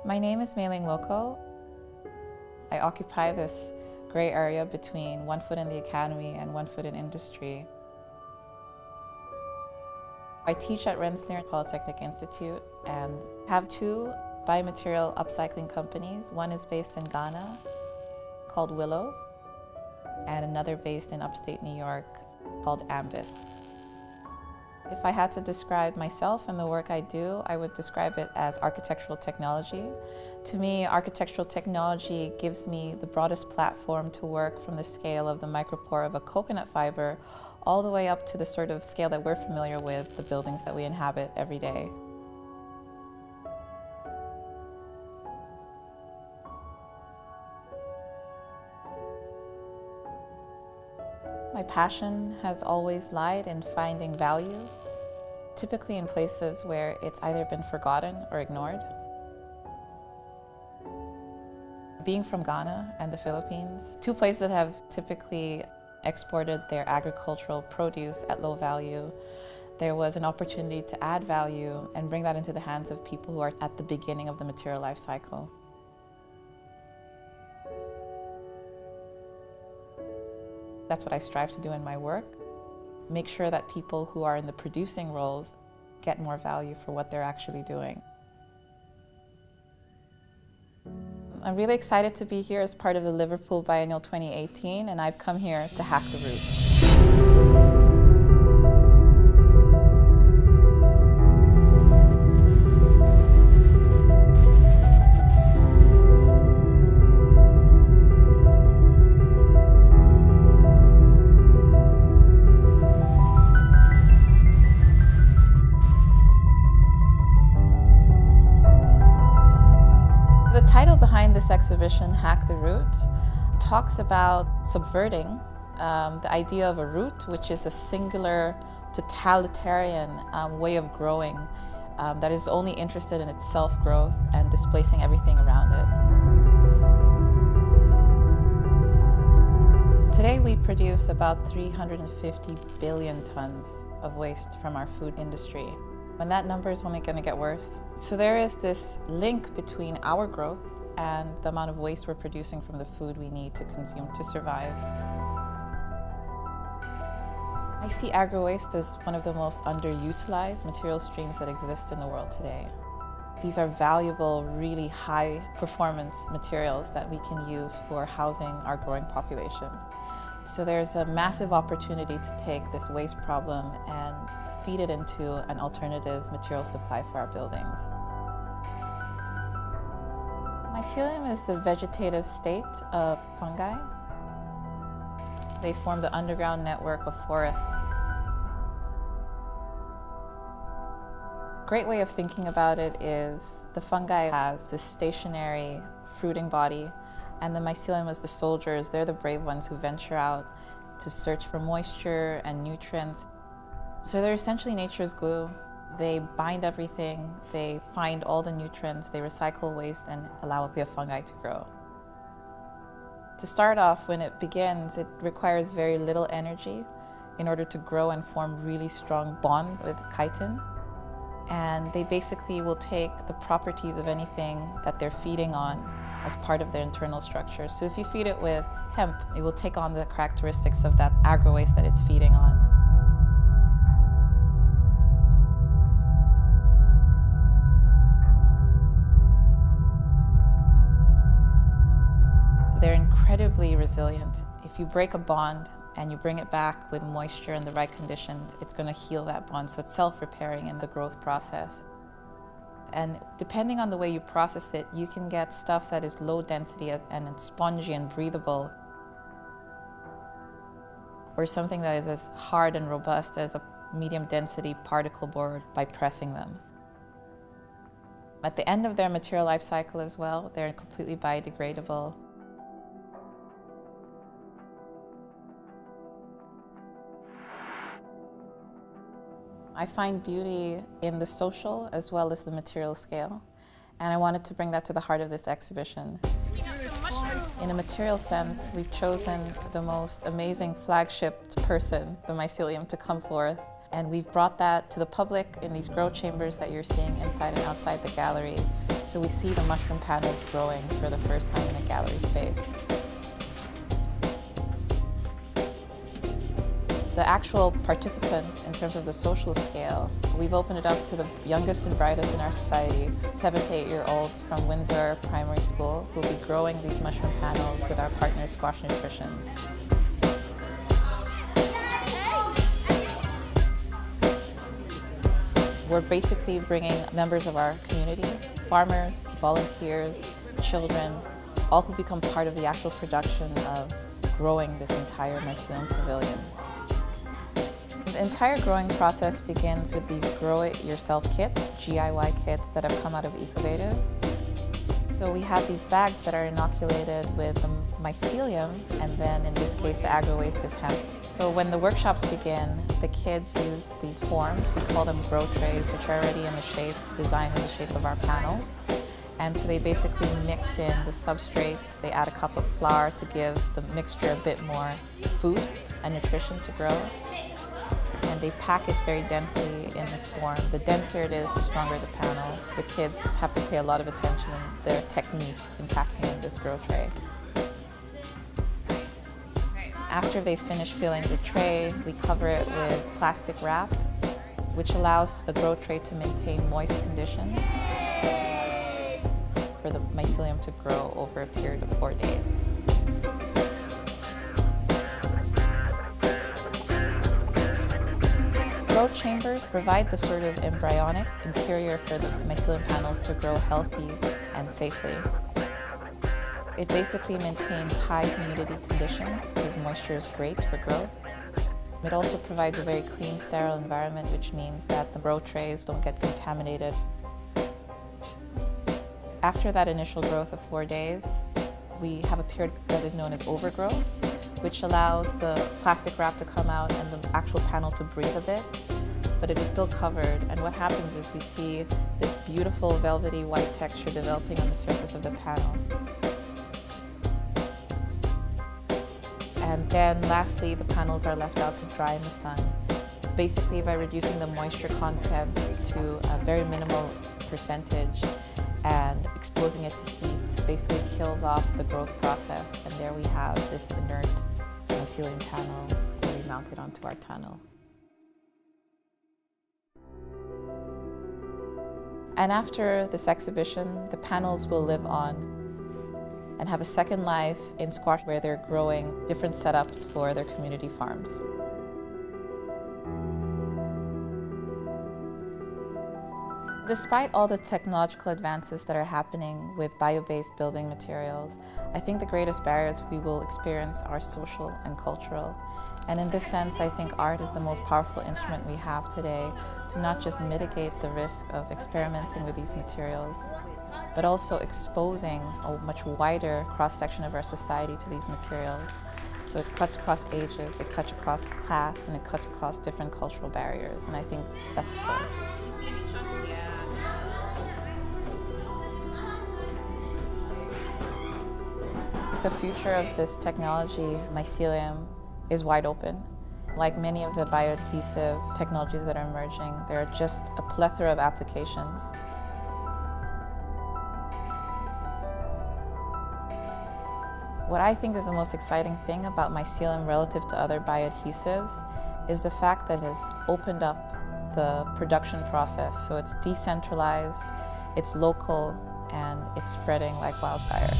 My name is Mae-Ling Lokko. I occupy this gray area between one foot in the academy and one foot in industry. I teach at Rensselaer Polytechnic Institute and have two biomaterial upcycling companies. One is based in Ghana called Willow, and another based in upstate New York called Ambis. If I had to describe myself and the work I do, I would describe it as architectural technology. To me, architectural technology gives me the broadest platform to work from the scale of the micropore of a coconut fiber all the way up to the sort of scale that we're familiar with, the buildings that we inhabit every day. My passion has always lied in finding value, typically in places where it's either been forgotten or ignored. Being from Ghana and the Philippines, two places that have typically exported their agricultural produce at low value, there was an opportunity to add value and bring that into the hands of people who are at the beginning of the material life cycle. That's what I strive to do in my work. Make sure that people who are in the producing roles get more value for what they're actually doing. I'm really excited to be here as part of the Liverpool Biennial 2018, and I've come here to hack the roots. The title behind this exhibition, Hack the Root, talks about subverting the idea of a root, which is a singular, totalitarian way of growing that is only interested in its self-growth and displacing everything around it. Today we produce about 350 billion tons of waste from our food industry. And that number is only going to get worse. So there is this link between our growth and the amount of waste we're producing from the food we need to consume to survive. I see agro-waste as one of the most underutilized material streams that exist in the world today. These are valuable, really high-performance materials that we can use for housing our growing population. So there's a massive opportunity to take this waste problem and feed it into an alternative material supply for our buildings. Mycelium is the vegetative state of fungi. They form the underground network of forests. A great way of thinking about it is the fungi has this stationary fruiting body, and the mycelium is the soldiers. They're the brave ones who venture out to search for moisture and nutrients. So they're essentially nature's glue. They bind everything, they find all the nutrients, they recycle waste and allow the fungi to grow. To start off, when it begins, it requires very little energy in order to grow and form really strong bonds with chitin. And they basically will take the properties of anything that they're feeding on as part of their internal structure. So if you feed it with hemp, it will take on the characteristics of that agro-waste that it's feeding on. They're incredibly resilient. If you break a bond and you bring it back with moisture and the right conditions, it's going to heal that bond. So it's self-repairing in the growth process. And depending on the way you process it, you can get stuff that is low density and spongy and breathable, or something that is as hard and robust as a medium density particle board by pressing them. At the end of their material life cycle as well, they're completely biodegradable. I find beauty in the social as well as the material scale, and I wanted to bring that to the heart of this exhibition. In a material sense, we've chosen the most amazing flagship person, the mycelium, to come forth, and we've brought that to the public in these grow chambers that you're seeing inside and outside the gallery. So we see the mushroom panels growing for the first time in a gallery space. The actual participants, in terms of the social scale, we've opened it up to the youngest and brightest in our society, 7 to 8-year-olds from Windsor Primary School, who will be growing these mushroom panels with our partner Squash Nutrition. We're basically bringing members of our community, farmers, volunteers, children, all who become part of the actual production of growing this entire mycelium pavilion. The entire growing process begins with these grow-it-yourself kits, GIY kits that have come out of Ecovative. So we have these bags that are inoculated with the mycelium, and then in this case the agro-waste is hemp. So when the workshops begin, the kids use these forms. We call them grow trays, which are already in the shape, designed in the shape of our panels. And so they basically mix in the substrates. They add a cup of flour to give the mixture a bit more food and nutrition to grow. And they pack it very densely in this form. The denser it is, the stronger the panel. So the kids have to pay a lot of attention in their technique in packing in this grow tray. After they finish filling the tray, we cover it with plastic wrap, which allows the grow tray to maintain moist conditions for the mycelium to grow over a period of 4 days. Grow chambers provide the sort of embryonic interior for the mycelium panels to grow healthy and safely. It basically maintains high humidity conditions because moisture is great for growth. It also provides a very clean, sterile environment, which means that the grow trays don't get contaminated. After that initial growth of 4 days, we have a period that is known as overgrowth, which allows the plastic wrap to come out and the actual panel to breathe a bit, but it is still covered. And what happens is we see this beautiful velvety white texture developing on the surface of the panel. And then lastly, the panels are left out to dry in the sun, basically by reducing the moisture content to a very minimal percentage and exposing it to heat basically kills off the growth process, and there we have this inert mycelium panel that we mounted onto our tunnel. And after this exhibition, the panels will live on and have a second life in Squash, where they're growing different setups for their community farms. Despite all the technological advances that are happening with bio-based building materials, I think the greatest barriers we will experience are social and cultural. And in this sense, I think art is the most powerful instrument we have today to not just mitigate the risk of experimenting with these materials, but also exposing a much wider cross-section of our society to these materials. So it cuts across ages, it cuts across class, and it cuts across different cultural barriers, and I think that's the goal. The future of this technology, mycelium, is wide open. Like many of the bioadhesive technologies that are emerging, there are just a plethora of applications. What I think is the most exciting thing about mycelium relative to other bioadhesives is the fact that it has opened up the production process. So it's decentralized, it's local, and it's spreading like wildfire.